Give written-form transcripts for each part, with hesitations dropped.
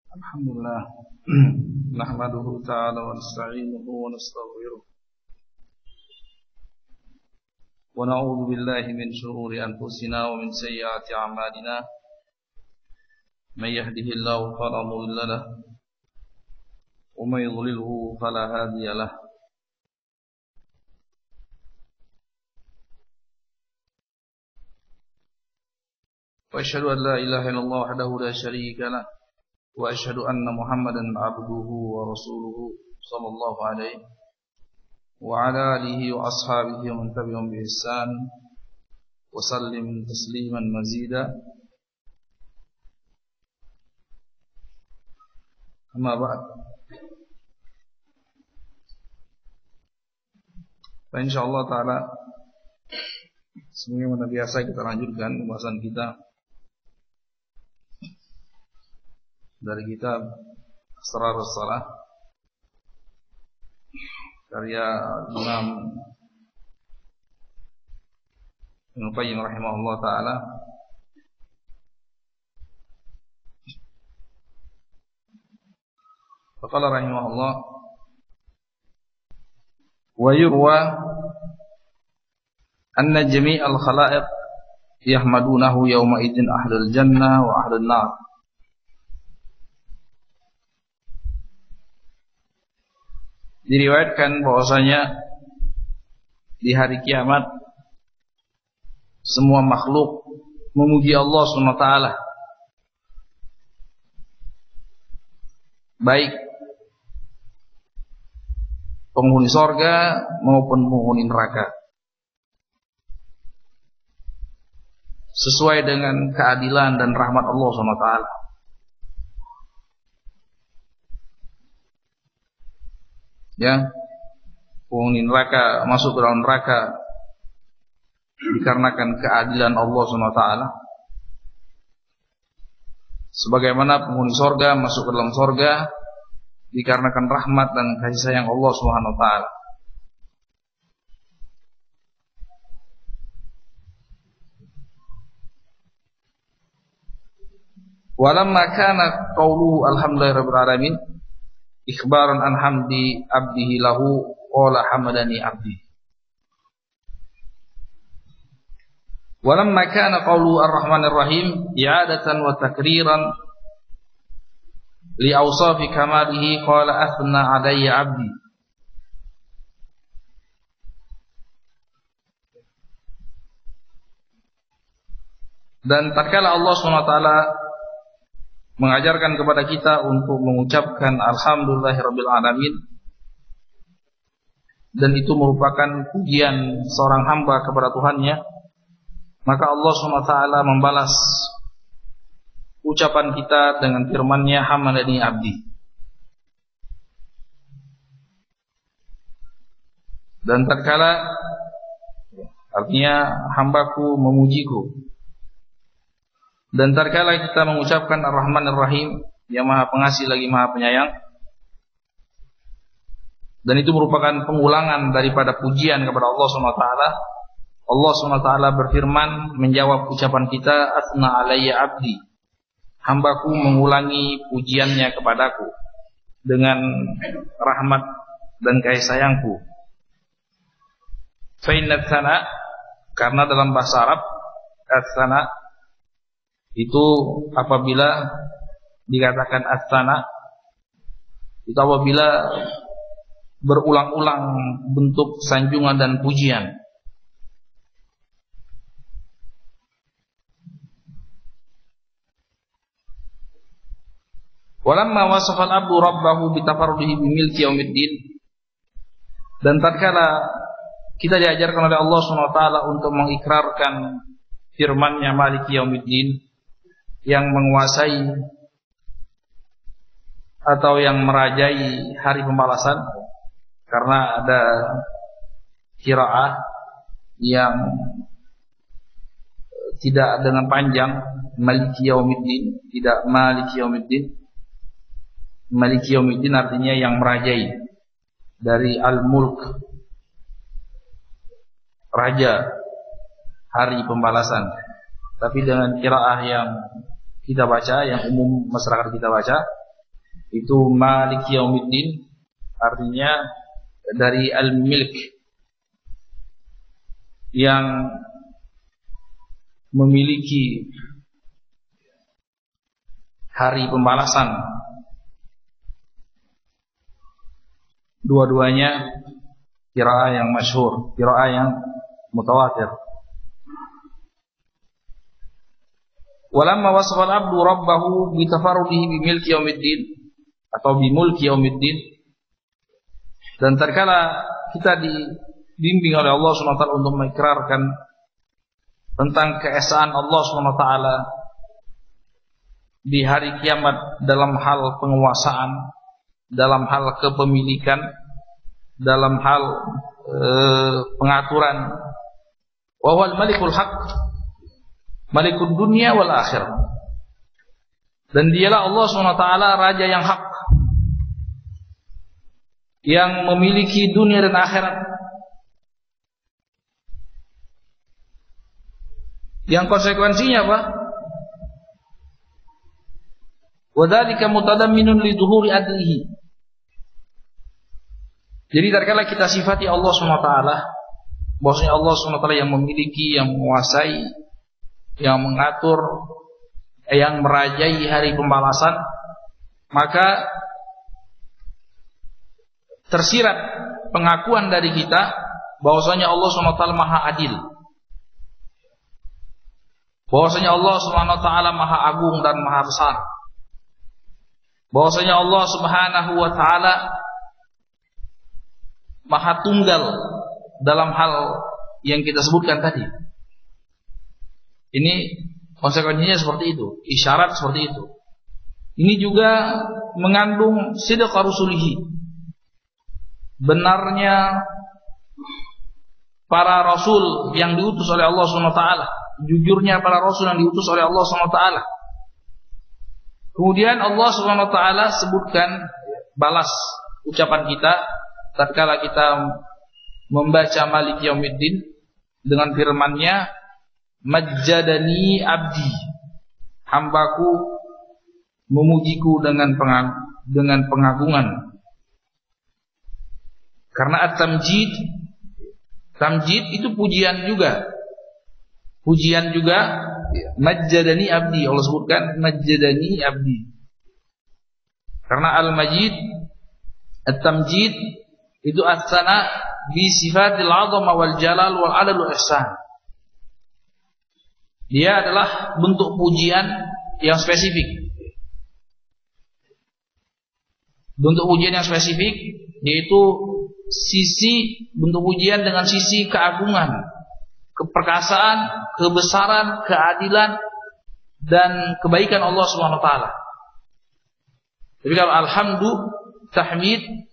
Alhamdulillah. Nahmaduhu ta'ala wa nasta'inuhu wa nastaghfiruh. Wa na'udzu billahi min shururi anfusina wa min sayyiati a'malina. May yahdihillahu fala mudilla lahu wa may yudlilhu fala hadiya lahu. Wa asyhadu an la ilaha illallah wahdahu la syarika lahu wa asyhadu anna Muhammadan abduhu wa rasuluhu sallallahu alaihi wa ala alihi wa ashabihi wa man tabi'ahum bi ihsan wa sallim tasliman mazida. Amma ba'd. Insyaallah taala sebagaimana biasa kita lanjutkan pembahasan kita dari kitab Asrarus Salah karya Imam Ibnu Qayyim rahimahullah taala. Faqala rahimahullah wa yurwa anna jami'al khalaiq yahmadunahu yawma idzin ahlul jannah wa ahlun nar. Diriwayatkan bahwasanya di hari kiamat semua makhluk memuji Allah SWT, baik penghuni sorga maupun penghuni neraka, sesuai dengan keadilan dan rahmat Allah SWT. Ya, penghuni neraka masuk ke dalam neraka dikarenakan keadilan Allah SWT. Sebagaimana penghuni sorga masuk ke dalam sorga dikarenakan rahmat dan kasih sayang Allah SWT. Walamma kana qawluhu alhamdulillahirabbil alamin ikhbaran an hamdi abdihi lahu qala hamadani abdi. Walamma kana qawlu ar-rahmanir rahim i'adatan wa takriran li awsafi kamalihi qala athna alayya abdi. Dan tatkala Allah SWT mengajarkan kepada kita untuk mengucapkan alhamdulillahirabbil alamin, dan itu merupakan pujian seorang hamba kepada Tuhannya, maka Allah SWT membalas ucapan kita dengan firman-Nya hamadani abdi. Dan tatkala, artinya hambaku memujiku. Dan tatkala kita mengucapkan Ar-Rahmanir Rahim, yang Maha Pengasih lagi Maha Penyayang, dan itu merupakan pengulangan daripada pujian kepada Allah SWT. Allah SWT berfirman menjawab ucapan kita, Athna alayya abdi, hambaku mengulangi pujiannya kepadaku dengan rahmat dan kasih sayangku. Fa'innat sana, karena dalam bahasa Arab as-sana itu apabila dikatakan as-sana, itu apabila berulang-ulang bentuk sanjungan dan pujian. Walamma wasafa al-abdu rabbahu bitafarrudihi bimilki yaumiddin, dan tatkala kita diajarkan oleh Allah SWT untuk mengikrarkan firman-Nya Maliki Yaumiddin, yang menguasai atau yang merajai hari pembalasan, karena ada qiraah yang tidak dengan panjang Maliki Yaumiddin, tidak Maliki Yaumiddin. Maliki Yaumiddin artinya yang merajai, dari al-mulk, raja, hari pembalasan. Tapi dengan qiraah yang kita baca, yang umum masyarakat kita baca, Itu Maliki Yaumiddin, artinya dari al-milk, yang memiliki hari pembalasan. Dua-duanya qiraah yang masyhur, qiraah yang mutawatir. Walamma wasafa al-'abdu rabbahu bi tafarrudihi bi milki yaumiddin atau bi mulki yaumiddin, dan tatkala kita dibimbing oleh Allah SWT untuk mengikrarkan tentang keesaan Allah SWT di hari kiamat dalam hal penguasaan, dalam hal kepemilikan, dalam hal pengaturan, wa huwal malikul haq, Malikud dunia wal akhirah, dan dialah Allah SWT raja yang hak, yang memiliki dunia dan akhirat, yang konsekuensinya apa? Wadzalika mutadamminun li dhuhuri adlihi. Jadi tatkala kita sifati Allah SWT, bahwasanya Allah SWT yang memiliki, yang menguasai, yang mengatur, yang merajai hari pembalasan, maka tersirat pengakuan dari kita bahwasanya Allah SWT Maha Adil, bahwasanya Allah SWT Maha Agung dan Maha Besar, bahwasanya Allah Subhanahu wa taala Maha Tunggal dalam hal yang kita sebutkan tadi. Ini konsekuensinya seperti itu, isyarat seperti itu. Ini juga mengandung sidq rusulihi, benarnya para rasul yang diutus oleh Allah SWT, jujurnya para rasul yang diutus oleh Allah SWT. Kemudian Allah SWT sebutkan balas ucapan kita tatkala kita membaca Maliki Yaumiddin dengan firman-Nya, Majjadani abdi, hambaku memujiku dengan pengagungan. Karena at-tamjid, tamjid itu pujian juga. Pujian juga. Majjadani abdi, Allah sebutkan Majjadani abdi. Karena al-majid, at-tamjid itu as-sana bi sifatil 'azama wal jalal wal 'adl wal ihsan. Dia adalah bentuk pujian yang spesifik. Bentuk pujian yang spesifik yaitu sisi bentuk pujian dengan sisi keagungan, keperkasaan, kebesaran, keadilan dan kebaikan Allah Subhanahu wa taala. Tapi kalau alhamdu, tahmid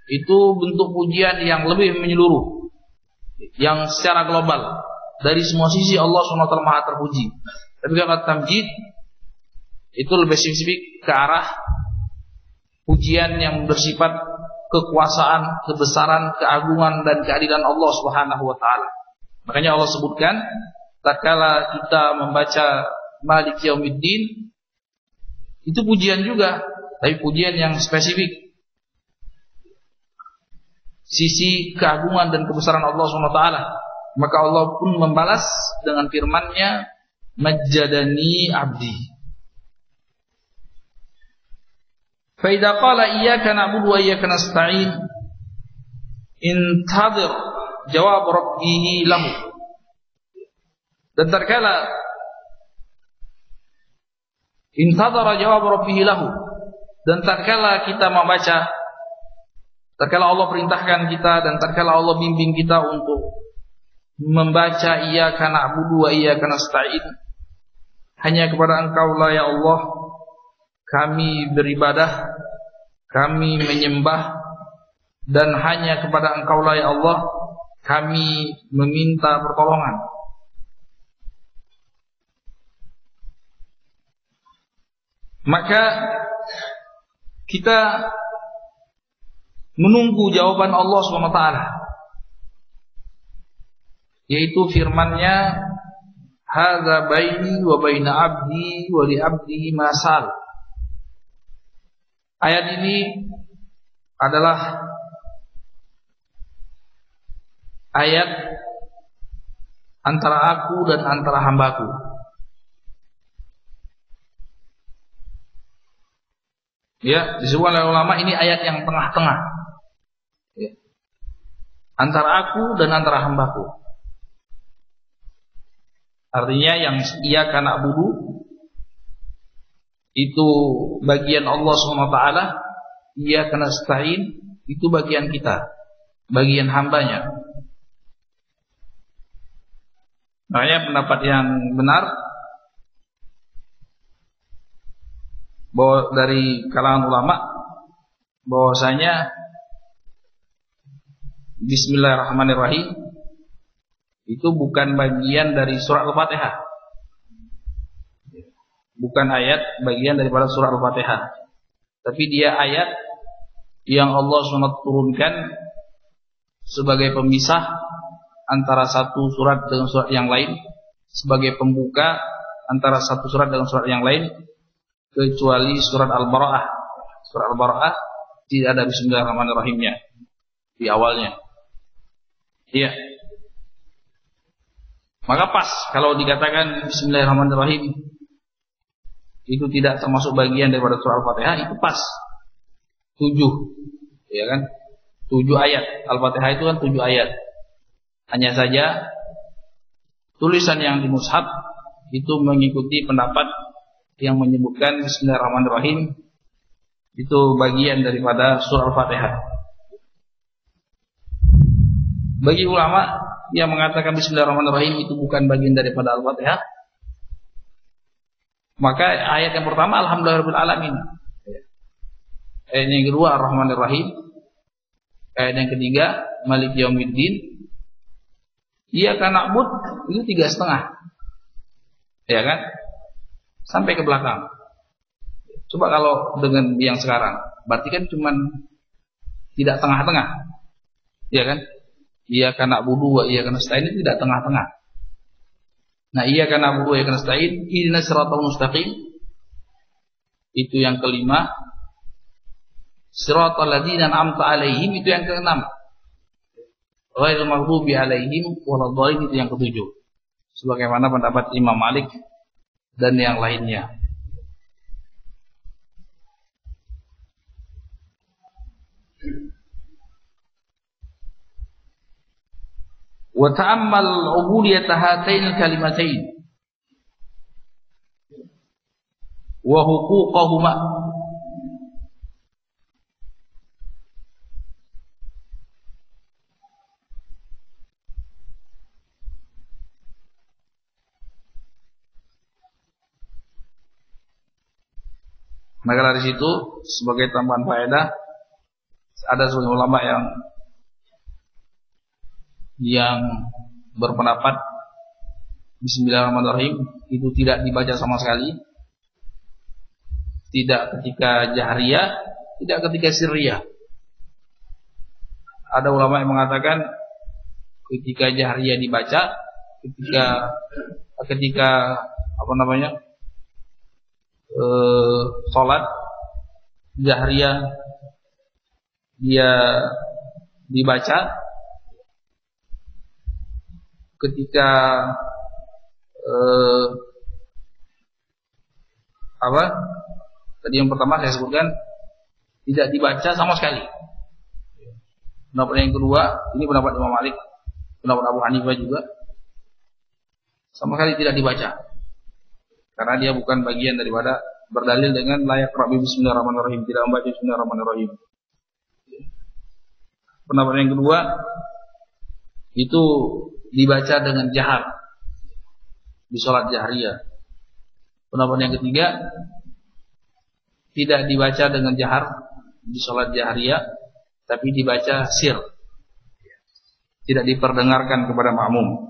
itu bentuk pujian yang lebih menyeluruh, yang secara global. Dari semua sisi Allah SWT Maha terpuji. Tapi kalau tamjid itu lebih spesifik ke arah pujian yang bersifat kekuasaan, kebesaran, keagungan dan keadilan Allah Subhanahu wa taala. Makanya Allah sebutkan tatkala kita membaca Maliki Yaumiddin itu pujian juga, tapi pujian yang spesifik. Sisi keagungan dan kebesaran Allah Subhanahu wa taala. Maka Allah pun membalas dengan firman-Nya, Majjadani abdi. Fa idza qala iyyaka na'budu wa iyyaka nasta'in intadhir jawab rabbih lahu. Dan tatkala intadhara jawab rabbih lahu, dan tatkala kita membaca, tatkala Allah perintahkan kita dan tatkala Allah bimbing kita untuk membaca iyyaka na'budu wa iyyaka nasta'in, hanya kepada Engkau lah ya Allah kami beribadah, kami menyembah, dan hanya kepada Engkau lah ya Allah kami meminta pertolongan. Maka kita menunggu jawaban Allah SWT, yaitu firman-Nya, hadza baini wa baina abdi wa li abdi ma sal. Ayat ini adalah ayat antara aku dan antara hambaku. Ya, disebut oleh ulama ini ayat yang tengah-tengah. Ya. Antara aku dan antara hambaku. Artinya yang iyyaka na'budu itu bagian Allah SWT, iyyaka nasta'in itu bagian kita, bagian hambanya. Makanya pendapat yang benar bahwa dari kalangan ulama bahwasanya Bismillahirrahmanirrahim itu bukan bagian dari surah Al-Fatihah, bukan ayat bagian daripada surah Al-Fatihah, tapi dia ayat yang Allah SWT turunkan sebagai pemisah antara satu surat dengan surat yang lain, sebagai pembuka antara satu surat dengan surat yang lain, kecuali surat Al-Bara'ah. Surat Al-Bara'ah tidak ada Bismillahirrahmanirrahimnya di awalnya. Iya. Maka pas kalau dikatakan Bismillahirrahmanirrahim itu tidak termasuk bagian daripada surah Al-Fatihah, itu pas 7, ya kan? 7 ayat. Al-Fatihah itu kan 7 ayat. Hanya saja tulisan yang di mushaf itu mengikuti pendapat yang menyebutkan Bismillahirrahmanirrahim itu bagian daripada surah Al-Fatihah. Bagi ulama yang mengatakan Bismillahirrahmanirrahim itu bukan bagian daripada Al-Fatihah, maka ayat yang pertama Alhamdulillahirabbil alamin, ayat yang kedua Ar-Rahmanir-Rahim, ayat yang ketiga Maliki Yaumiddin, iyyaka na'bud itu 3,5, ya kan? Sampai ke belakang. Coba kalau dengan yang sekarang, berarti kan cuman tidak tengah-tengah, ya kan? Iyyaka na'budu wa iyyaka nasta'in itu tidak tengah-tengah. Nah, iyyaka na'budu wa iyyaka nasta'in, ihdinas siratal mustaqim itu yang kelima. Siratal ladzina an'amta 'alaihim itu yang keenam. Ghairil maghdubi 'alaihim waladhdallin itu yang ketujuh. Sebagaimana pendapat Imam Malik dan yang lainnya. Wa ta'ammal 'ubudiyata hatainil kalimatain wa huquqahuma. Maka dari situ sebagai tambahan faedah, ada sebagian ulama yang berpendapat Bismillahirrahmanirrahim itu tidak dibaca sama sekali, tidak ketika jahriyah, tidak ketika sirriyah. Ada ulama yang mengatakan ketika jahriyah dibaca, ketika sholat jahriyah dia dibaca, ketika tadi yang pertama saya sebutkan tidak dibaca sama sekali. Pendapat yang kedua, ini pendapat Imam Malik, pendapat Abu Hanifah juga, sama sekali tidak dibaca. Karena dia bukan bagian daripada berdalil dengan layak Rabbi Bismillahirrahmanirrahim, tidak membaca Bismillahirrahmanirrahim. Pendapat yang kedua itu dibaca dengan jahar di sholat jahriyah. Pendapat yang ketiga tidak dibaca dengan jahar di sholat jahriyah, tapi dibaca sir, tidak diperdengarkan kepada makmum.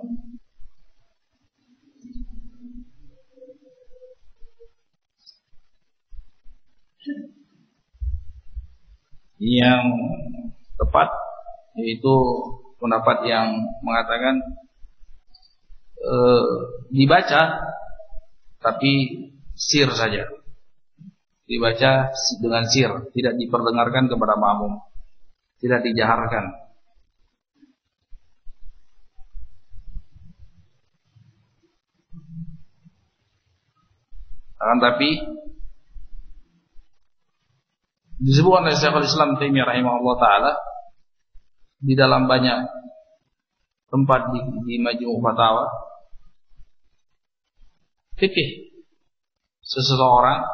Yang tepat yaitu pendapat yang mengatakan dibaca tapi sir saja, dibaca dengan sir, tidak diperdengarkan kepada makmum, tidak dijaharkan. Akan tapi disebutkan oleh Syekhul Islam Taimiyah rahimahullah taala di dalam banyak tempat di Majmu' Fatawa, fikih seseorang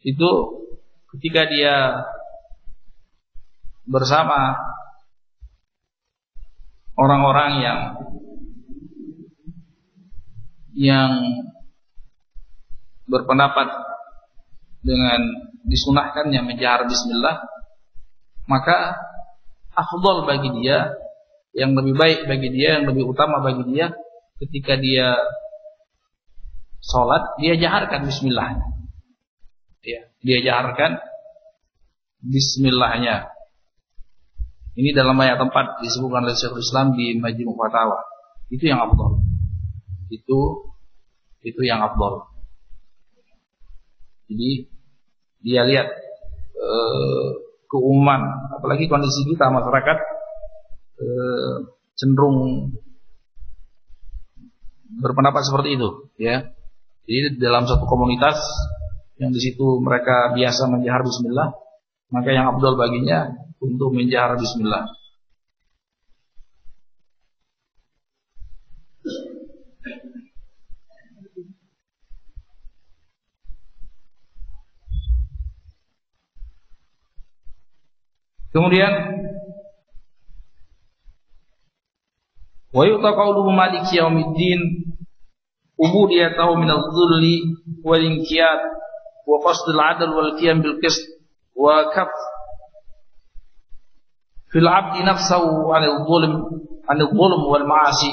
itu ketika dia bersama orang-orang yang berpendapat dengan disunahkannya menjahar bismillah, maka afdal bagi dia, yang lebih baik bagi dia, yang lebih utama bagi dia, ketika dia sholat dia jaharkan bismillahnya, ya, dia jaharkan bismillahnya. Ini dalam banyak tempat disebutkan oleh Syekhul Islam di Majmu' Fatawa. Itu yang afdal. Itu yang afdal. Jadi dia lihat keumuman, apalagi kondisi kita masyarakat cenderung berpendapat seperti itu, ya. Jadi dalam satu komunitas yang di situ mereka biasa menjahar bismillah, maka yang afdal baginya untuk menjahar bismillah. Kemudian wa yu'ta qawluhu maliki yaumiddin ubudiyatahu min adh-dhulli wal inqiyad wa qasd al-'adl wal qiyam bil qist wa kaf fil 'abdi nafsahu 'an adh-dhulm wal ma'asi.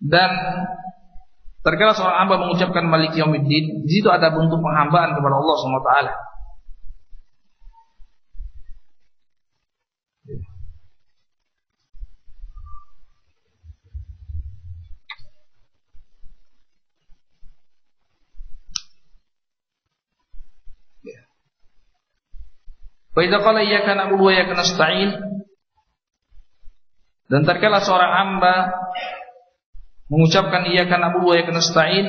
Dan terkala seorang hamba mengucapkan maliki yaumiddin, di situ ada bentuk penghambaan kepada Allah Subhanahu wa taala. Wa idza qala iyyaka na'budu wa iyyaka nasta'in, dan terkala seorang hamba mengucapkan iyyaka na'budu wa iyyaka nasta'in,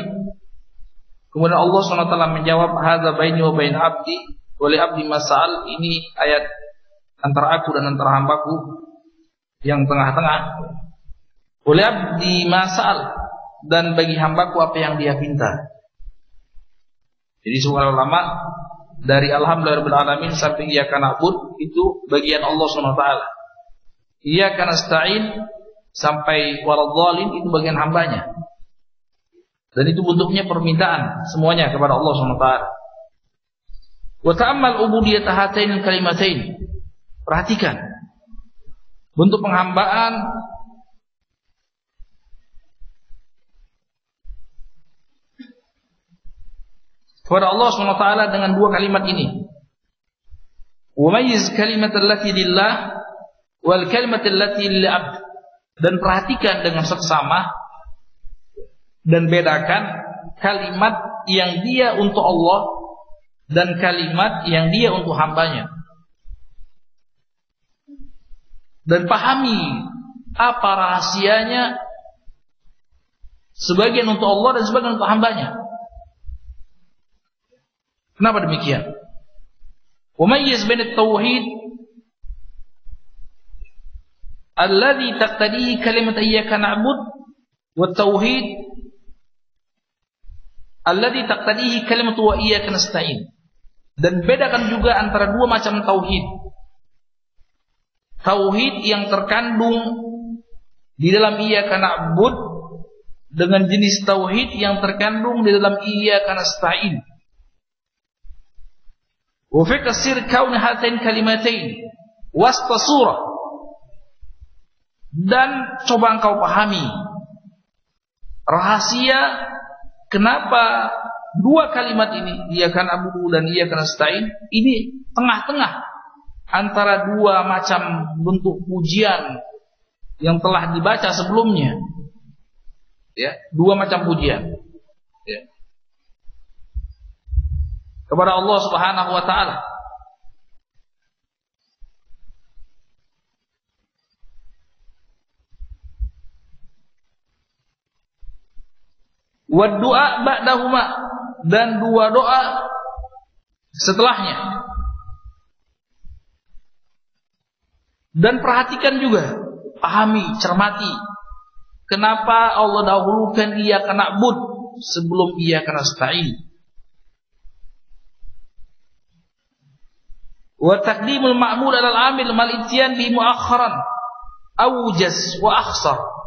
kemudian Allah SWT menjawab hadza baini wa bain abdi wa li abdi mas'al, ini ayat antara aku dan antara hambaku yang tengah-tengah. Wa li abdi mas'al, dan bagi hambaku apa yang dia minta. Jadi semua ulama dari alhamdulillahirabbil alamin sampai iyyaka na'budu itu bagian Allah SWT. Iyyaka nasta'in sampai waladhdallin itu bagian hambanya. Dan itu bentuknya permintaan semuanya kepada Allah SWT. Wa ta'ammal ubudiyata hatain kalimatain. Perhatikan bentuk penghambaan kepada Allah SWT dengan dua kalimat ini. Wa mayyiz kalimatal lati lillah wal kalimatal lati lil 'abd. Dan perhatikan dengan seksama dan bedakan kalimat yang dia untuk Allah dan kalimat yang dia untuk hambanya. Dan pahami apa rahasianya, sebagian untuk Allah dan sebagian untuk hambanya. Kenapa demikian? Wa mayyiz bainat tauhid alladhi taqtadihi kalimat iyyaka na'bud wa tauhid alladhi taqtadihi kalimat wa iyyaka nasta'in. Dan bedakan juga antara dua macam tauhid. Tauhid yang terkandung di dalam iyyaka na'bud dengan jenis tauhid yang terkandung di dalam iyyaka nasta'in. Wa fi kasir kaun hatain kalimatain wasta surah. Dan coba engkau pahami rahasia kenapa dua kalimat ini, iyyaka na'budu dan iyyaka nasta'in, ini tengah-tengah antara dua macam bentuk pujian yang telah dibaca sebelumnya. Ya, dua macam pujian. Ya. Kepada Allah Subhanahu wa taala. Wa du'a ba'dahuma, dan dua doa setelahnya. Dan perhatikan juga, pahami, cermati, kenapa Allah dahulukan iyyaka na'bud sebelum iyyaka nasta'in. Wa taqdimul ma'mul 'alal 'amil mal ityan bi mu'akhkharan awjas wa akhsar.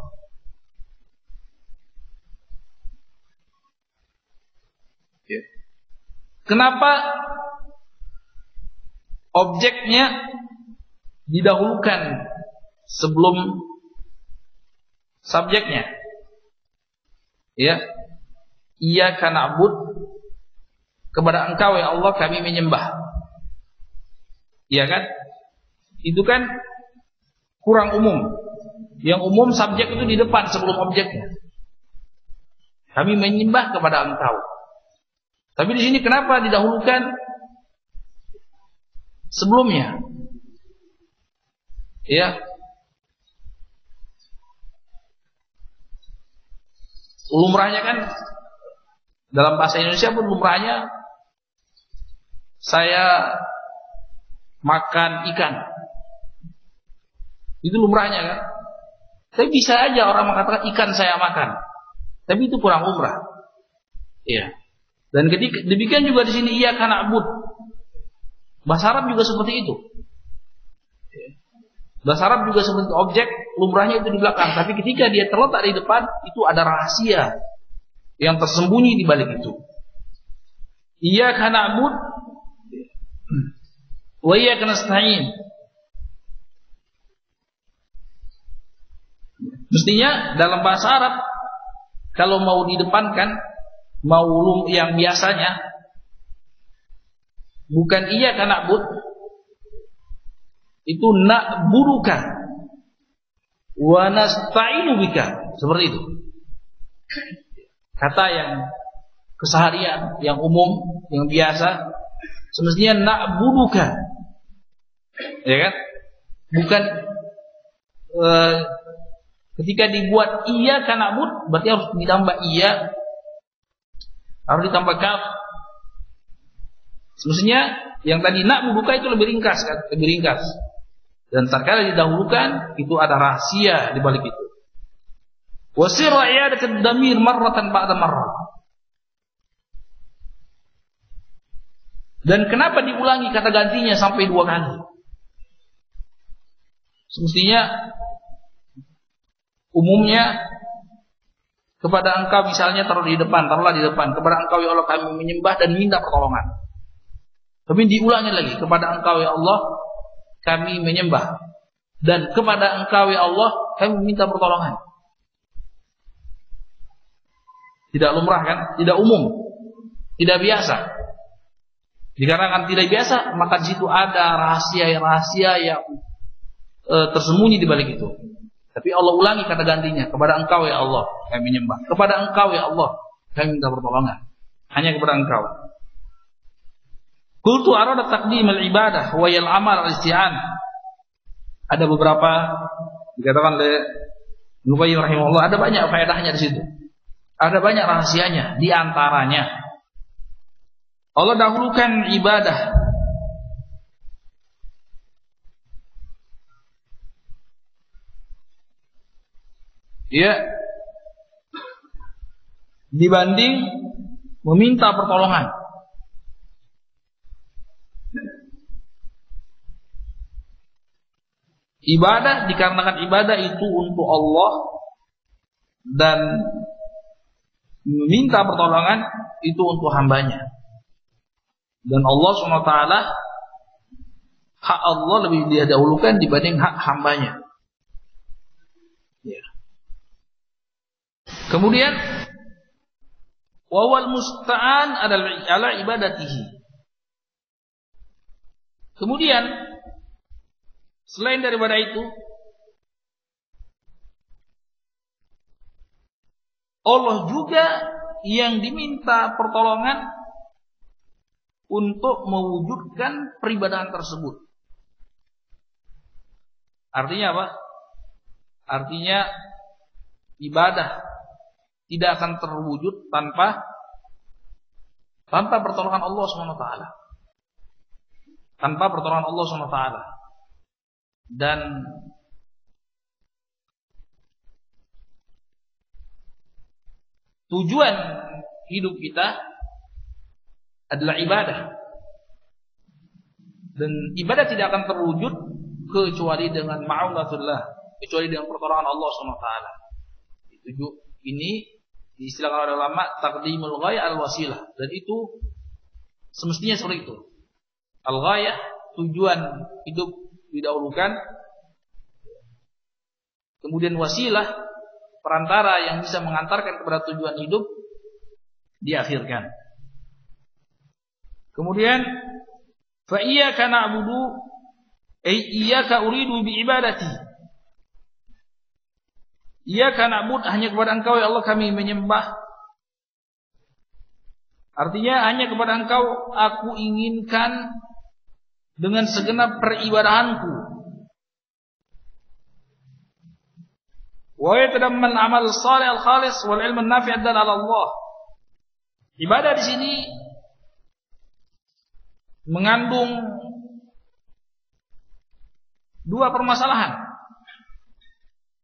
Kenapa objeknya didahulukan sebelum subjeknya? Ya, iyyaka na'bud, kepada Engkau ya Allah kami menyembah. Ya kan? Itu kan kurang umum. Yang umum subjek itu di depan sebelum objeknya. Kami menyembah kepada Engkau. Tapi di sini kenapa didahulukan sebelumnya? Ya. Lumrahnya kan dalam bahasa Indonesia pun lumrahnya saya makan ikan. Itu lumrahnya kan. Tapi bisa aja orang mengatakan ikan saya makan. Tapi itu kurang lumrah. Iya. Dan ketika demikian juga di sini iyyaka na'bud. Bahasa Arab juga seperti itu. Bahasa Arab juga seperti itu. Objek lumrahnya itu di belakang, tapi ketika dia terletak di depan, itu ada rahasia yang tersembunyi di balik itu. Iyyaka na'bud wa iyyaka nasta'in. Mestinya dalam bahasa Arab kalau mau didepankan, mau yang biasanya bukan iyyaka na'bud, itu na'buduka wa nasta'inu bika, seperti itu. Kata yang keseharian, yang umum, yang biasa, semestinya na'buduka, ya kan? Bukan ketika dibuat iyyaka na'bud berarti harus ditambah iya, harus ditambah kaf. Semestinya yang tadi na'buduka itu lebih ringkas kan? Lebih ringkas. Dan terkadang didahulukan, itu ada rahasia di balik itu. Wasir i'adatud damir marratan ba'da marrah. Dan kenapa diulangi kata gantinya sampai 2 kali? Semestinya umumnya kepada Engkau misalnya taruhlah di depan, kepada Engkau ya Allah kami menyembah dan minta pertolongan. Tapi diulangi lagi, kepada Engkau ya Allah kami menyembah, dan kepada Engkau ya Allah kami meminta pertolongan. Tidak lumrah kan? Tidak umum, tidak biasa. Dikarenakan tidak biasa, maka di situ ada rahasia yang tersembunyi di balik itu. Tapi Allah ulangi kata gantinya, kepada Engkau ya Allah kami menyembah, kepada Engkau ya Allah kami minta pertolongan. Hanya kepada Engkau. Qultu arada taqdim al-ibadah wa yal amal al-isti'an. Ada beberapa dikatakan oleh Ibnu Qayyim rahimahullah, ada banyak faedahnya di situ. Ada banyak rahasianya, di antaranya Allah dahulukan ibadah dibanding meminta pertolongan. Ibadah dikarenakan ibadah itu untuk Allah, dan meminta pertolongan itu untuk hambanya. Dan Allah SWT, hak Allah lebih didahulukan dibanding hak hambanya. Ya. Kemudian wawal musta'an ala ibadatihi. Kemudian selain daripada itu, Allah juga yang diminta pertolongan untuk mewujudkan peribadahan tersebut. Artinya apa? Artinya ibadah tidak akan terwujud tanpa pertolongan Allah SWT. Tanpa pertolongan Allah SWT. Dan tujuan hidup kita adalah ibadah. Dan ibadah tidak akan terwujud kecuali dengan ma'unatullah, kecuali dengan pertolongan Allah SWT. Ini diistilahkan oleh ulama taqdimul ghayah al-wasilah, dan itu semestinya seperti itu. Al-ghayah, tujuan hidup didahulukan, kemudian wasilah, perantara yang bisa mengantarkan kepada tujuan hidup, diakhirkan. Kemudian fa iyyaka na'budu ay iyyaka uridu bi ibadati. Iyyaka na'bud, hanya kepada Engkau ya Allah kami menyembah. Artinya hanya kepada Engkau aku inginkan dengan segenap peribadahanku. Wa yatadamman amal salih al-khalis wal ilm an-nafi' ad-dal 'ala Allah. Ibadah di sini mengandung dua permasalahan,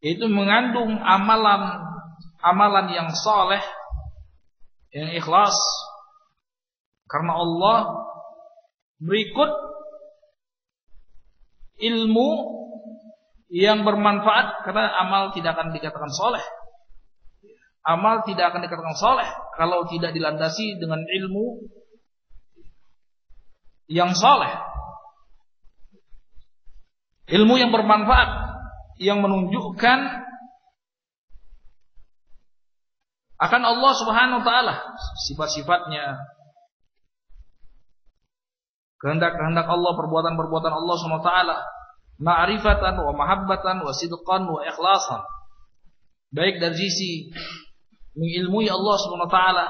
yaitu mengandung amalan yang saleh, yang ikhlas karena Allah, berikut ilmu yang bermanfaat, karena amal tidak akan dikatakan saleh. Amal tidak akan dikatakan saleh kalau tidak dilandasi dengan ilmu yang saleh. Ilmu yang bermanfaat, yang menunjukkan akan Allah Subhanahu wa taala, sifat-sifatnya, kehendak-kehendak Allah, perbuatan-perbuatan Allah Subhanahu wa taala, ma'rifatan wa mahabbatan wa sidqan wa ikhlasan. Baik dari sisi mengilmui Allah Subhanahu wa taala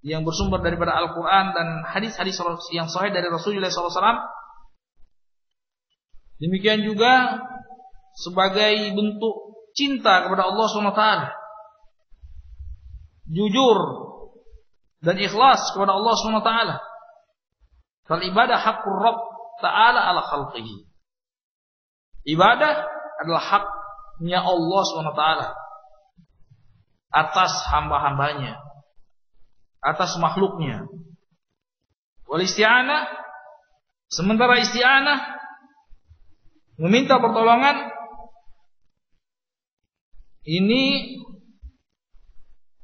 yang bersumber daripada Al-Qur'an dan hadis-hadis yang sahih dari Rasulullah SAW. Demikian juga sebagai bentuk cinta kepada Allah SWT, jujur dan ikhlas kepada Allah SWT. Fal ibadah haqqur Rabb ta'ala ala khalqihi. Ibadah adalah haknya Allah SWT atas hamba-hambanya, atas makhluknya. Wal isti'anah, sementara isti'anah, meminta pertolongan, ini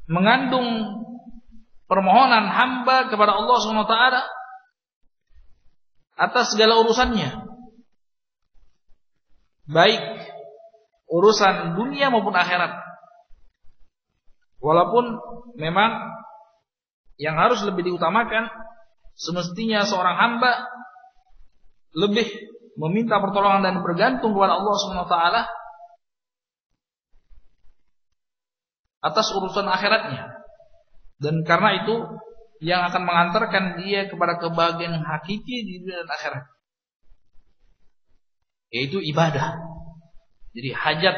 mengandung permohonan hamba kepada Allah SWT atas segala urusannya, baik urusan dunia maupun akhirat. Walaupun memang yang harus lebih diutamakan, semestinya seorang hamba lebih meminta pertolongan dan bergantung kepada Allah SWT atas urusan akhiratnya. Dan karena itu yang akan mengantarkan dia kepada kebahagiaan hakiki di dunia dan akhirat, yaitu ibadah. Jadi hajat,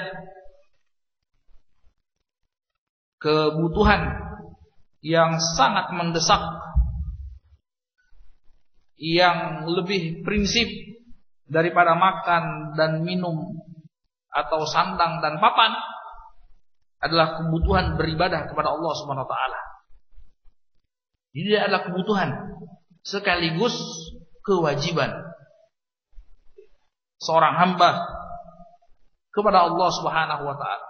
kebutuhan yang sangat mendesak, yang lebih prinsip daripada makan dan minum atau sandang dan papan, adalah kebutuhan beribadah kepada Allah Subhanahu wa taala. Jadi adalah kebutuhan sekaligus kewajiban seorang hamba kepada Allah Subhanahu wa taala.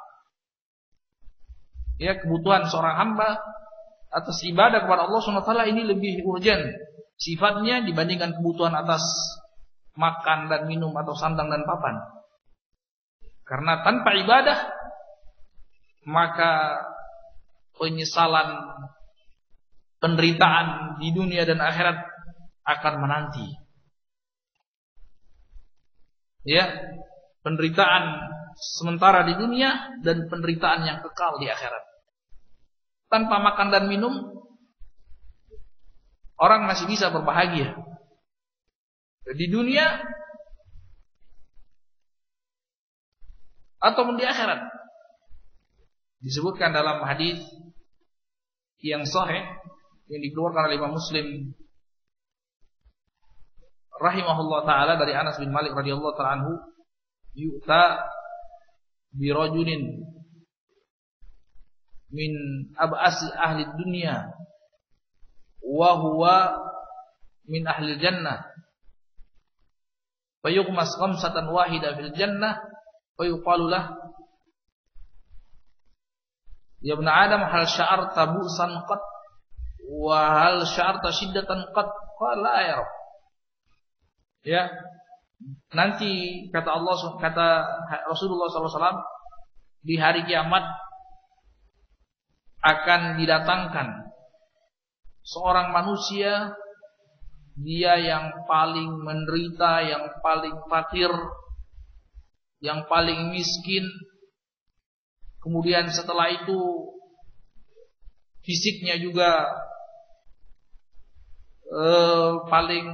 Ya, kebutuhan seorang hamba atas ibadah kepada Allah Subhanahu wa taala ini lebih urgen sifatnya dibandingkan kebutuhan atas makan dan minum atau sandang dan papan. Karena tanpa ibadah maka penyesalan, penderitaan di dunia dan akhirat akan menanti. Ya, penderitaan sementara di dunia dan penderitaan yang kekal di akhirat. tanpa makan dan minum, orang masih bisa berbahagia di dunia ataupun di akhirat. Disebutkan dalam hadis yang sahih yang dikeluarkan oleh Imam Muslim rahimahullah taala dari Anas bin Malik radhiyallahu taala anhu, yu'ta bi rajulin min ab'as ahli dunya wa huwa min ahli jannah fa yughmas khamsatan wahida fil jannah wa yuqalu lah ya ibn adam hal sya'arta bu'san qat wa hal sya'arta shiddatan qat qala ya rab. Ya, nanti kata Rasulullah SAW, di hari kiamat akan didatangkan seorang manusia, dia yang paling menderita, yang paling fakir, yang paling miskin. Kemudian setelah itu fisiknya juga paling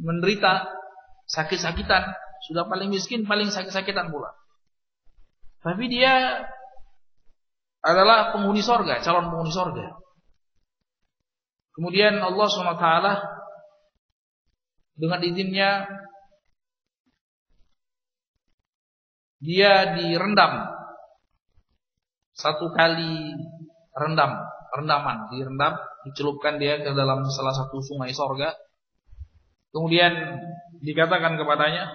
menderita, sakit-sakitan, sudah paling miskin, paling sakit-sakitan pula. Tapi dia adalah penghuni sorga, calon penghuni sorga. Kemudian Allah SWT dengan izinnya dia direndam satu kali rendaman, direndam, dicelupkan dia ke dalam salah satu sungai sorga. Kemudian dikatakan kepadanya,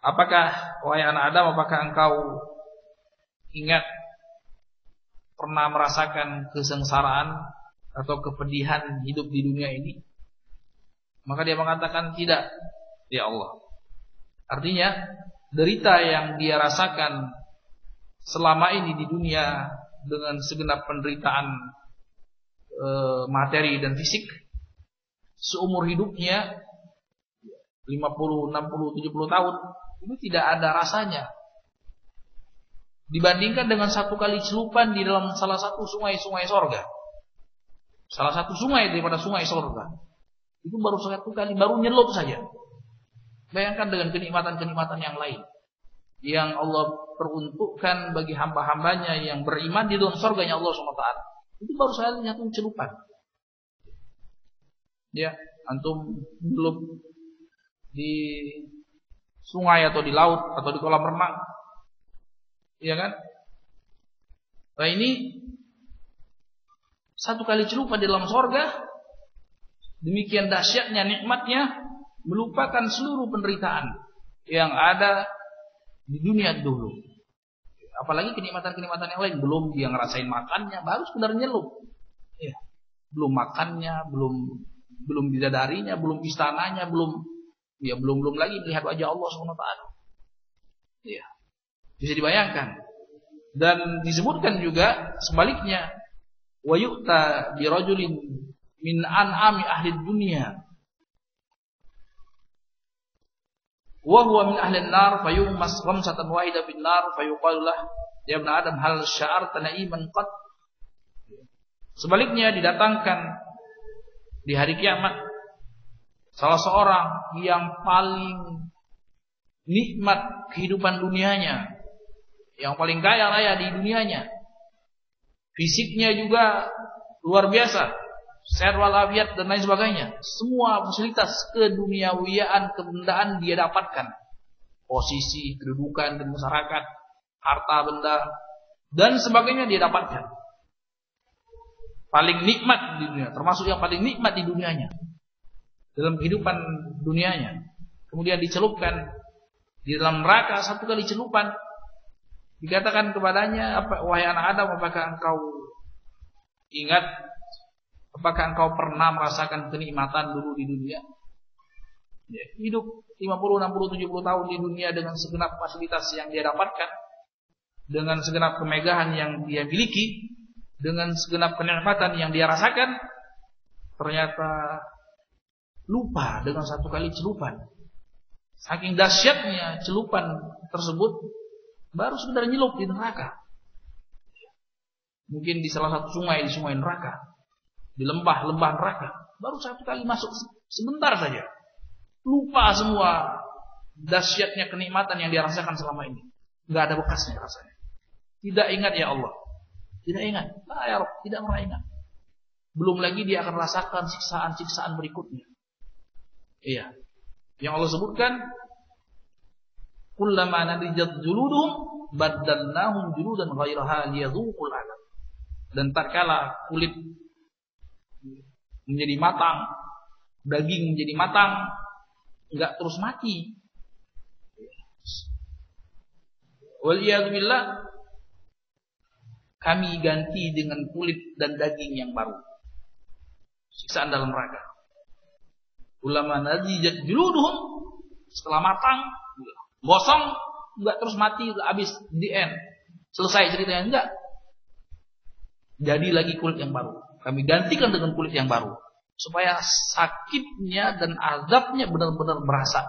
apakah wahai anak Adam, apakah engkau ingat pernah merasakan kesengsaraan atau kepedihan hidup di dunia ini? Maka dia mengatakan tidak, ya Allah. Artinya derita yang dia rasakan selama ini di dunia dengan segenap penderitaan materi dan fisik, seumur hidupnya 50, 60, 70 tahun itu tidak ada rasanya dibandingkan dengan satu kali celupan di dalam salah satu sungai-sungai sorga. Salah satu sungai daripada sungai sorga itu baru satu kali, baru nyelup saja. Bayangkan dengan kenikmatan-kenikmatan yang lain yang Allah peruntukkan bagi hamba-hambanya yang beriman di dalam surganya Allah SWT. Itu baru sekali satu celupan. Ya, antum belum di sungai atau di laut atau di kolam renang, ya kan? Nah ini satu kali celupan di dalam surga, demikian dahsyatnya nikmatnya, melupakan seluruh penderitaan yang ada di dunia dulu. Apalagi kenikmatan-kenikmatan yang lain, belum dia ngerasain makannya, baru sekedar nyelup. Ya, belum makannya, belum bidadarinya, belum istananya, belum lagi melihat wajah Allah SWT. Ya, bisa dibayangkan. Dan disebutkan juga sebaliknya, wa yu'ta bi rajulin min an'ami ahli dunya wa huwa min ahli an-nar fayumas khamsatan wahida bin nar fayuqalu lah ya ibn adam hal sya'arta na'iman qad. Sebaliknya didatangkan di hari kiamat salah seorang yang paling nikmat kehidupan dunianya, yang paling kaya raya di dunianya, fisiknya juga luar biasa, sehat walafiat dan lain sebagainya. Semua fasilitas keduniawiaan, kebendaan dia dapatkan. Posisi, kedudukan di masyarakat, harta benda dan sebagainya dia dapatkan. Paling nikmat di dunia, termasuk yang paling nikmat di dunianya, dalam kehidupan dunianya. Kemudian dicelupkan di dalam neraka satu kali celupan. Dikatakan kepadanya, wahai anak Adam, apakah engkau ingat, apakah engkau pernah merasakan kenikmatan dulu di dunia? Ya, hidup 50, 60, 70 tahun di dunia dengan segenap fasilitas yang dia dapatkan, dengan segenap kemegahan yang dia miliki, dengan segenap kenikmatan yang dia rasakan, ternyata lupa dengan satu kali celupan. Saking dahsyatnya celupan tersebut, baru sekedar nyelup di neraka. mungkin di salah satu sungai, di sungai neraka, di lembah-lembah neraka, baru satu kali masuk sebentar saja, lupa semua dahsyatnya kenikmatan yang dia rasakan selama ini, nggak ada bekasnya rasanya. Tidak ingat ya Allah, tidak ingat, ya Rabb, tidak pernah ingat. Belum lagi dia akan rasakan siksaan-siksaan berikutnya. Iya, yang Allah sebutkan, kullama nadijat juluduhum baddalnahum juludan ghairaha liyadhuqul adab. Dan tatkala kulit menjadi matang, daging menjadi matang, enggak terus mati. Waliyadzubillah, kami ganti dengan kulit dan daging yang baru. Siksaan dalam neraka. Ulama nadijat juluduhum, setelah matang, gosong, enggak terus mati, habis di end. Selesai ceritanya, enggak. Jadi lagi kulit yang baru. Kami gantikan dengan kulit yang baru, supaya sakitnya dan azabnya benar-benar berasa.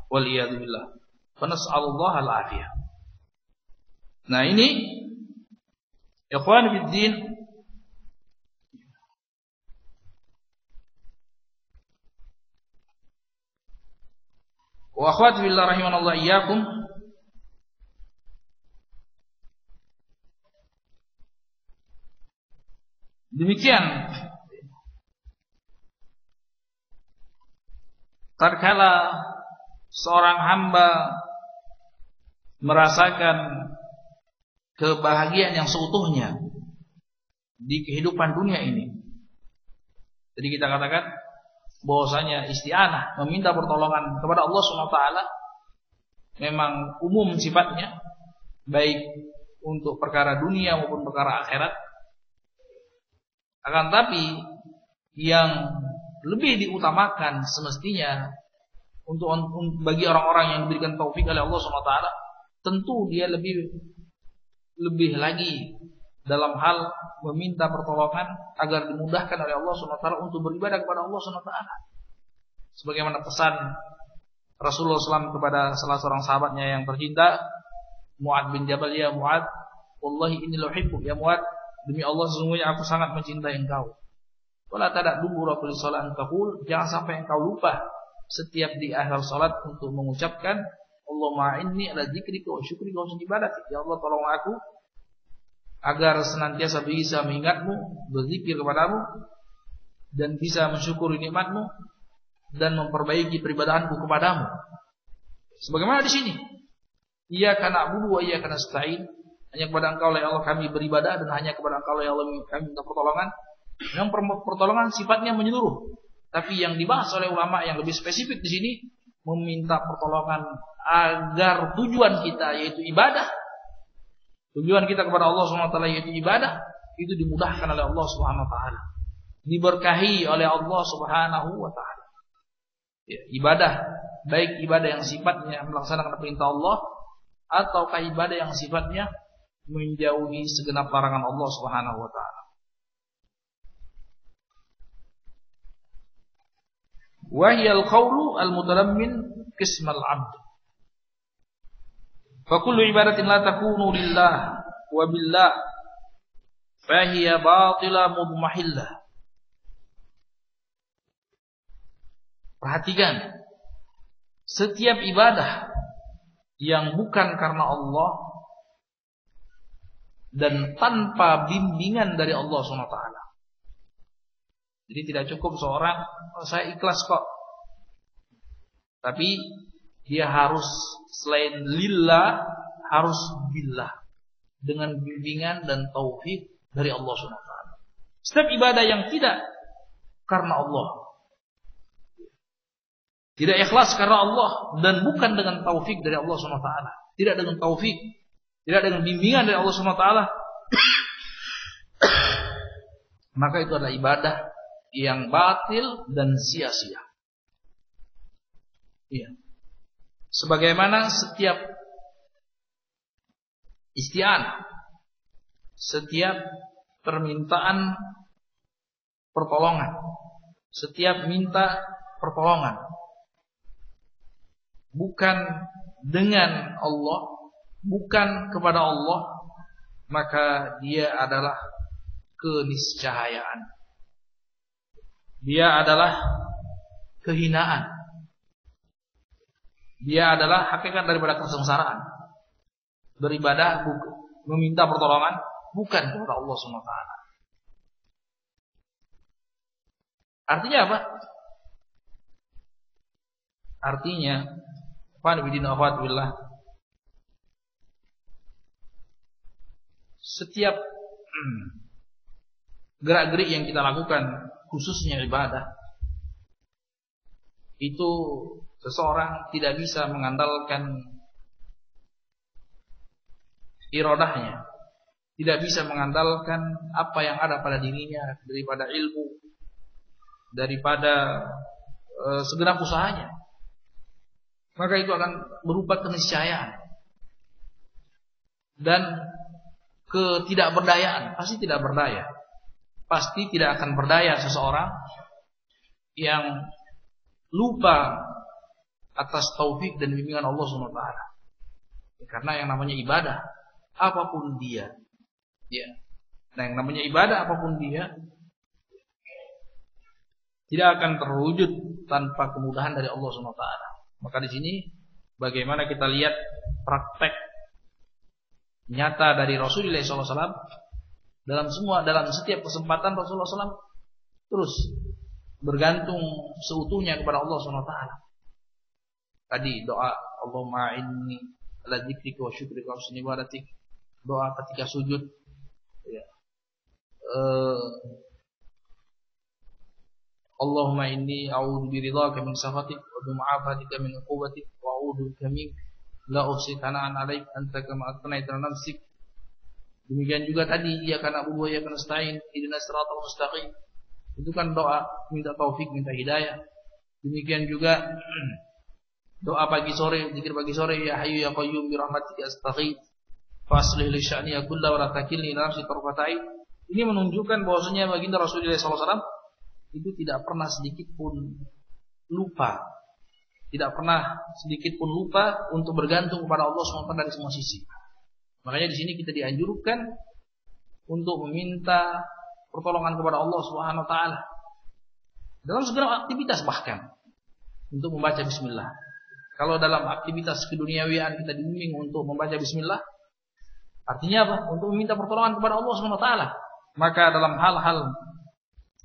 Waliyadzubillah. Fanas'alullah al-afiyah. Nah ini, ikhwan fiddin, wa akhwati billah rahimanallah iyyakum. Demikian tatkala seorang hamba merasakan kebahagiaan yang seutuhnya di kehidupan dunia ini. Jadi kita katakan bahwasanya isti'anah, meminta pertolongan kepada Allah SWT, memang umum sifatnya, baik untuk perkara dunia maupun perkara akhirat. Akan tapi yang lebih diutamakan semestinya untuk bagi orang-orang yang diberikan taufik oleh Allah SWT, tentu dia lebih lagi dalam hal meminta pertolongan agar dimudahkan oleh Allah SWT untuk beribadah kepada Allah SWT. Sebagaimana pesan Rasulullah SAW kepada salah seorang sahabatnya yang tercinta, Mu'ad bin Jabal, ya Mu'ad, wallahi inni luhibbuk ya Mu'ad, demi Allah sesungguhnya aku sangat mencintai engkau. Wala tadak dubura kulli salat taqul, jangan sampai engkau lupa setiap di akhir salat untuk mengucapkan Allahumma inni ala dzikrika wa syukrika wa husni ibadatik. Ya Allah, tolong aku agar senantiasa bisa mengingatmu, berzikir kepadamu, dan bisa mensyukuri nikmatmu, dan memperbaiki peribadahanku kepadamu. Sebagaimana di sini, iyyaka na'budu wa iyyaka nasta'in, hanya kepada engkau ya Allah kami beribadah, dan hanya kepada engkau ya Allah kami minta pertolongan. Yang pertolongan sifatnya menyeluruh, tapi yang dibahas oleh ulama yang lebih spesifik di sini, meminta pertolongan agar tujuan kita yaitu ibadah, tujuan kita kepada Allah SWT yaitu ibadah, itu dimudahkan oleh Allah SWT, diberkahi oleh Allah SWT. Ya, ibadah, baik ibadah yang sifatnya melaksanakan perintah Allah, ataukah ibadah yang sifatnya menjauhi segenap larangan Allah SWT. Wahyal qawlu al-mutalammin qismal abd. Fakullu ibadatin la takunu lillah wa billah fahiya batila mudmahillah. Perhatikan, setiap ibadah yang bukan karena Allah dan tanpa bimbingan dari Allah SWT. Jadi tidak cukup seorang, saya ikhlas kok, tapi dia harus selain lillah, harus billah, dengan bimbingan dan taufik dari Allah SWT. Setiap ibadah yang tidak karena Allah, tidak ikhlas karena Allah, dan bukan dengan taufik dari Allah SWT, tidak dengan taufik, tidak dengan bimbingan dari Allah SWT, maka itu adalah ibadah yang batil dan sia-sia. Iya. Sebagaimana setiap isti'anah, setiap permintaan pertolongan, setiap minta pertolongan bukan dengan Allah, bukan kepada Allah, maka dia adalah keniscayaan. Dia adalah kehinaan. Dia adalah hakikat daripada kesengsaraan. Beribadah meminta pertolongan bukan kepada Allah SWT. Artinya apa? Artinya, setiap gerak-gerik yang kita lakukan, khususnya ibadah, itu seseorang tidak bisa mengandalkan iradahnya, tidak bisa mengandalkan apa yang ada pada dirinya daripada ilmu, daripada segenap usahanya. Maka itu akan berupa keniscayaan dan ketidakberdayaan. Pasti tidak berdaya. Pasti tidak akan berdaya seseorang yang lupa atas taufik dan bimbingan Allah SWT. Karena yang namanya ibadah, apapun dia, ya. Nah, yang namanya ibadah apapun dia, tidak akan terwujud tanpa kemudahan dari Allah SWT. Maka di sini bagaimana kita lihat praktek nyata dari Rasulullah SAW dalam setiap kesempatan Rasulullah SAW terus bergantung seutuhnya kepada Allah SWT. Tadi doa Allahumma inni ala dzikrika wa syukrika wa husni ibadatik, doa ketika sujud, ya. Allahumma inni a'udzu biridhaka min sakhatik wa bi mu'afatika min 'uqubatik wa a'udzu bika mink la uhsi thana'an 'alaik anta kama athnayta 'ala nafsik. Demikian juga tadi iyyaka na'budu wa iyyaka nasta'in ihdinas siratal mustaqim. Itu kan doa minta taufik, minta hidayah. Demikian juga doa pagi sore, zikir pagi sore, ya hayyu ya qayyum bi rahmatika astaghits fa aslih li sya'ni kullahu wa la takilni ila nafsi tarfata ain. Ini menunjukkan bahwasanya baginda Rasulullah SAW itu tidak pernah sedikit pun lupa, tidak pernah sedikit pun lupa untuk bergantung kepada Allah SWT dari semua sisi. Makanya di sini kita dianjurkan untuk meminta pertolongan kepada Allah SWT dalam segala aktivitas, bahkan untuk membaca bismillah. Kalau dalam aktivitas keduniawian kita dibimbing untuk membaca bismillah, artinya apa? Untuk meminta pertolongan kepada Allah SWT. Maka dalam hal-hal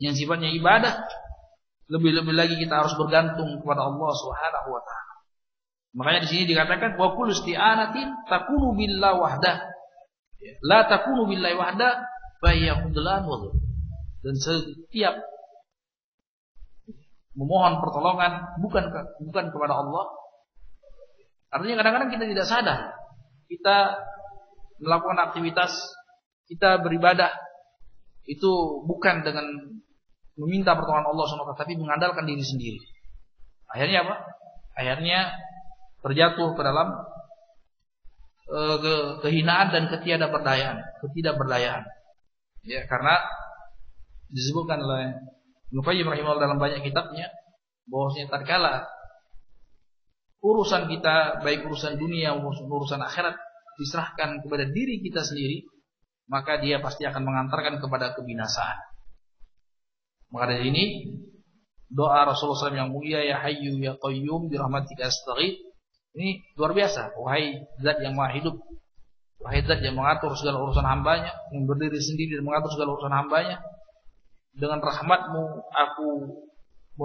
yang sifatnya ibadah, lebih-lebih lagi kita harus bergantung kepada Allah Subhanahu wa taala. Makanya di sini dikatakan wa kullu isti'anatin takunu billahi wahdah. La takunu billahi wahdah fa hiya khudlan wa dhul. Dan setiap memohon pertolongan bukan kepada Allah. Artinya kadang-kadang kita tidak sadar. Kita melakukan aktivitas, kita beribadah itu bukan dengan meminta pertolongan Allah SWT, tapi mengandalkan diri sendiri. Akhirnya apa? Akhirnya terjatuh ke dalam kehinaan dan ketidakberdayaan. Ya, karena disebutkan oleh Ibnu Qayyim rahimahullah dalam banyak kitabnya bahwasanya tatkala urusan kita, baik urusan dunia maupun urusan akhirat, diserahkan kepada diri kita sendiri, maka dia pasti akan mengantarkan kepada kebinasaan. Maka dari ini doa Rasulullah SAW yang mulia, ya hayyu ya qayyum bi rahmatika astaghits, ini luar biasa. Wahai zat yang maha hidup, wahai zat yang mengatur segala urusan hambanya, yang berdiri sendiri dan mengatur segala urusan hambanya, dengan rahmatmu aku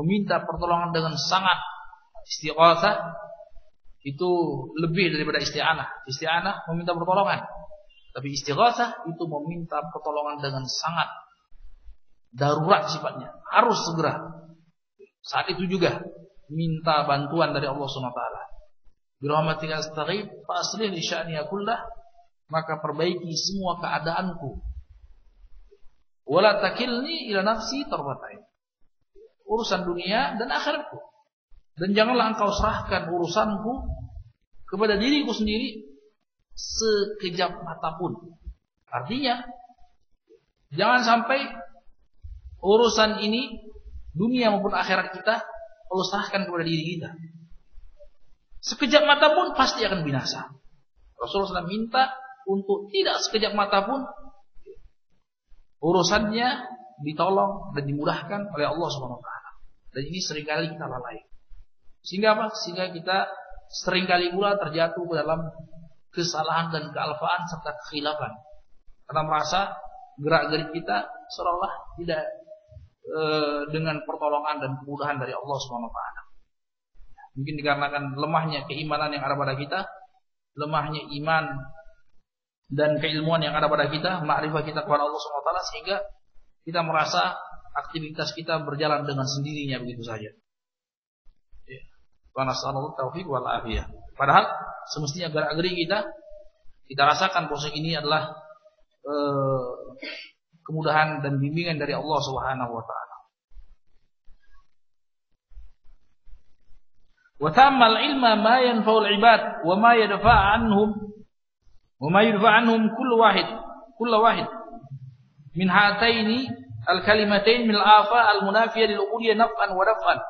meminta pertolongan dengan sangat. Istighatsah itu lebih daripada isti'anah. Isti'anah meminta pertolongan, tapi istighatsah itu meminta pertolongan dengan sangat darurat sifatnya, harus segera. Saat itu juga minta bantuan dari Allah SWT. Bi rahmatika astaghits fa aslih li sya'ni kullah, maka perbaiki semua keadaanku. Wala takilni ila nafsi tarfatain, urusan dunia dan akhiratku, dan janganlah engkau serahkan urusanku kepada diriku sendiri sekejap mata pun. Artinya jangan sampai urusan ini, dunia maupun akhirat kita, Allah serahkan kepada diri kita. Sekejap mata pun pasti akan binasa. Rasulullah SAW minta untuk tidak sekejap mata pun urusannya ditolong dan dimudahkan oleh Allah Subhanahu wa taala. Dan ini seringkali kita lalai. Sehingga apa? Sehingga kita seringkali pula terjatuh ke dalam kesalahan dan kealfaan serta kekhilafan. Karena merasa gerak-gerik kita seolah-olah tidak dengan pertolongan dan kemudahan dari Allah Subhanahu wa taala. Mungkin dikarenakan lemahnya keimanan yang ada pada kita, lemahnya iman dan keilmuan yang ada pada kita, ma'rifah kita kepada Allah Subhanahu wa taala, sehingga kita merasa aktivitas kita berjalan dengan sendirinya begitu saja. Wa nasallallahu taufiq wal afiyah. Padahal semestinya gerak-gerik kita rasakan bahwa ini adalah kemudahan dan bimbingan dari Allah Subhanahu wa taala. Wa ta'ammal ilma ma yanfa'ul ibad wa ma yadfa' anhum kullu wahid min hataini al-kalimatain min al-afa al-munafiyah lil ubudiyyah naf'an wa daf'an.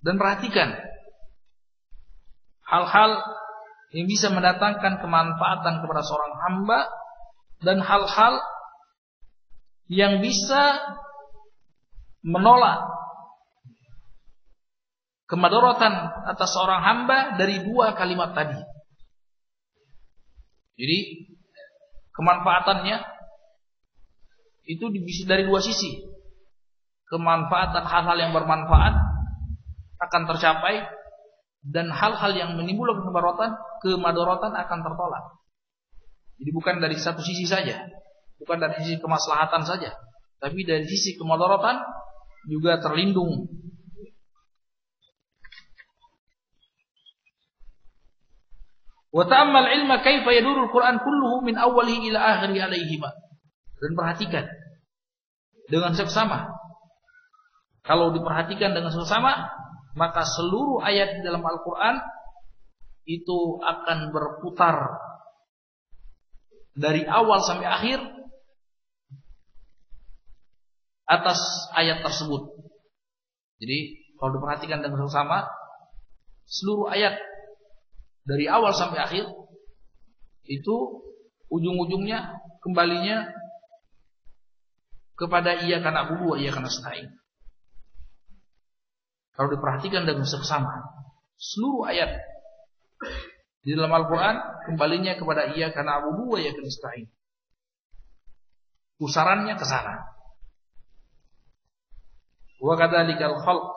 Dan perhatikan hal-hal yang bisa mendatangkan kemanfaatan kepada seorang hamba dan hal-hal yang bisa menolak kemadaratan atas seorang hamba dari dua kalimat tadi. Jadi kemanfaatannya itu bisa dari dua sisi. Kemanfaatan hal-hal yang bermanfaat akan tercapai dan hal-hal yang menimbulkan kemadaratan akan tertolak. Jadi bukan dari satu sisi saja, bukan dari sisi kemaslahatan saja, tapi dari sisi kemadaratan juga terlindung. Wa ta'ammal ilma kaifa yadurul Qur'an kulluhu min awwalihi ila akhirihi alaihima. Dan perhatikan dengan seksama. Kalau diperhatikan dengan seksama, maka seluruh ayat di dalam Al-Quran itu akan berputar dari awal sampai akhir atas ayat tersebut. Jadi kalau diperhatikan dengan seksama, seluruh ayat dari awal sampai akhir itu ujung-ujungnya kembalinya kepada iyyaka na'budu wa iyyaka nasta'in. Kalau diperhatikan dengan seksama, seluruh ayat di dalam Al-Quran kembalinya kepada iyyaka na'budu wa iyyaka nasta'in. Pusarannya ke sana. Wa kadzalikal khalq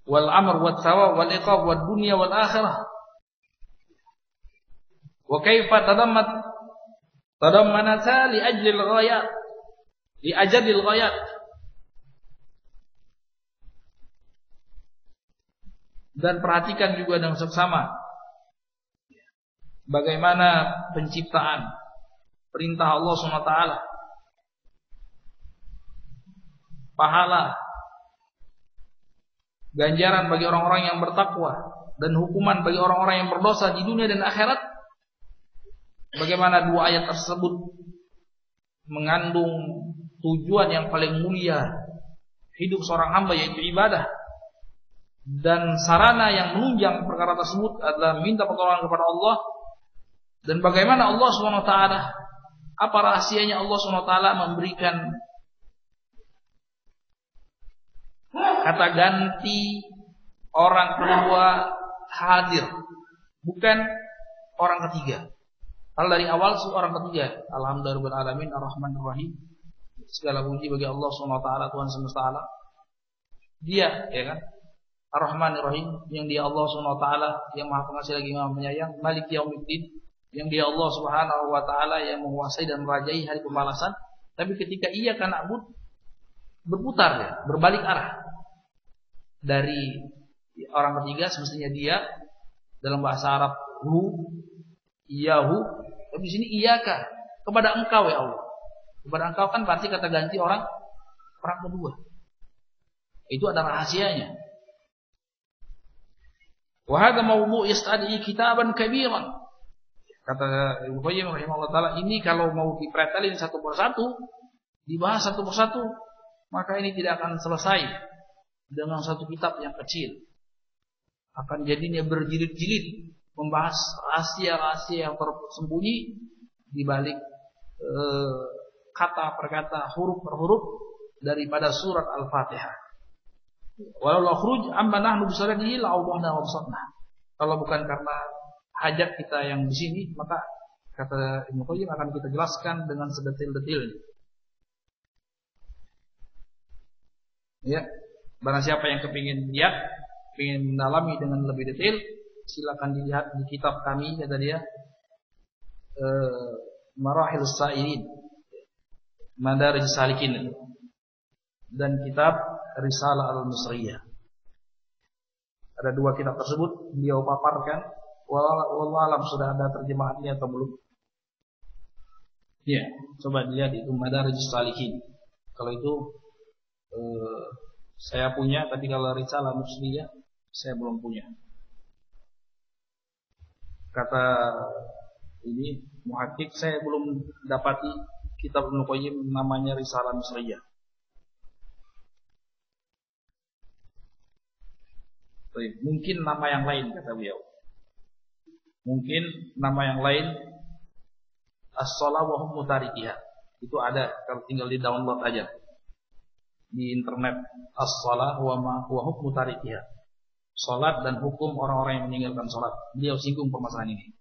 wal amr wat thawab wal iqab wad dunya wal akhirah. Wa kaifa tadammanata li ajlil ghayat li ajadil ghayat. Dan perhatikan juga dengan seksama bagaimana penciptaan perintah Allah SWT, pahala, ganjaran bagi orang-orang yang bertakwa, dan hukuman bagi orang-orang yang berdosa di dunia dan akhirat. Bagaimana dua ayat tersebut mengandung tujuan yang paling mulia hidup seorang hamba, yaitu ibadah. Dan sarana yang menunjang perkara tersebut adalah minta pertolongan kepada Allah. Dan bagaimana Allah SWT, apa rahasianya Allah SWT memberikan kata ganti orang kedua hadir, bukan orang ketiga. Kalau dari awal orang ketiga, alhamdulillahirobbilalamin arrahmanirrahim, segala puji bagi Allah SWT, Tuhan semesta alam. Dia, ya kan, Ar-Rahmanir-Rahim, yang dia Allah SWT yang Maha Pengasih lagi Maha Penyayang, Malik Yaumiddin, yang dia Allah Subhanahu wa taala yang menguasai dan merajai hari pembalasan. Tapi ketika iyyaka na'budu, berputar ya, berbalik arah. Dari orang ketiga semestinya dia dalam bahasa Arab hu, iyahu, tapi di sini iyyaka, kepada engkau ya Allah. Kepada engkau kan berarti kata ganti orang kedua. Itu ada rahasianya. Wa hadha mawdu' yastadi kitaban kabiran. Kata Ibnu Qayyim rahimahullah taala, ini kalau mau dipretelin satu persatu, dibahas satu persatu, maka ini tidak akan selesai dengan satu kitab yang kecil. akan jadinya berjilid-jilid membahas rahasia-rahasia yang tersembunyi di balik kata per kata, huruf per huruf daripada surat Al-Fatihah. Walau la khuruj amma nahnu bisalatihi la'awdahna wa basatna. Kalau bukan karena hajat kita yang di sini, maka kata Ibnu Qayyim akan kita jelaskan dengan sedetil-detilnya. Ya, barang siapa yang kepingin lihat, ingin mendalami dengan lebih detail, silakan dilihat di kitab kami, kata dia, Marahilus Sa'irin, Madarijus Salikin, dan kitab Risalah Al-Misriyah. Ada dua kitab tersebut beliau paparkan. Wallahu alam sudah ada terjemahannya atau belum? Ya, coba dilihat itu Madarijus Salikin. Kalau itu saya punya, tapi kalau Risalah Al-Misriyah saya belum punya. Kata ini muhakkik, saya belum dapati kitab Ibnu Qayyim namanya Risalah Al-Misriyah. Mungkin nama yang lain, kata beliau. Mungkin nama yang lain, As-Shalah wa Hukmu Tarikiha. Itu ada, kalau tinggal di download aja di internet. As-Shalah wa Hukmu Tarikiha. Salat dan hukum orang-orang yang meninggalkan salat. Beliau singgung permasalahan ini.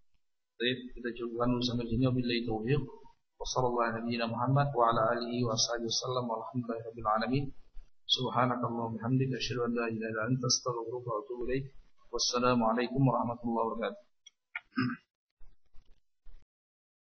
Jadi kita cukupkan dulu sampai sini. Wabillahi taufiq. Wassallallahu ala Muhammad wa ala alihi wa sahbihi wasallam. Walhamdulillahirabbil alamin. Subhanakallahumma bihamdika asyhadu an la ilaha illa anta astaghfiruka wa atubu ilaik. Wassalamu alaikum warahmatullahi wabarakatuh.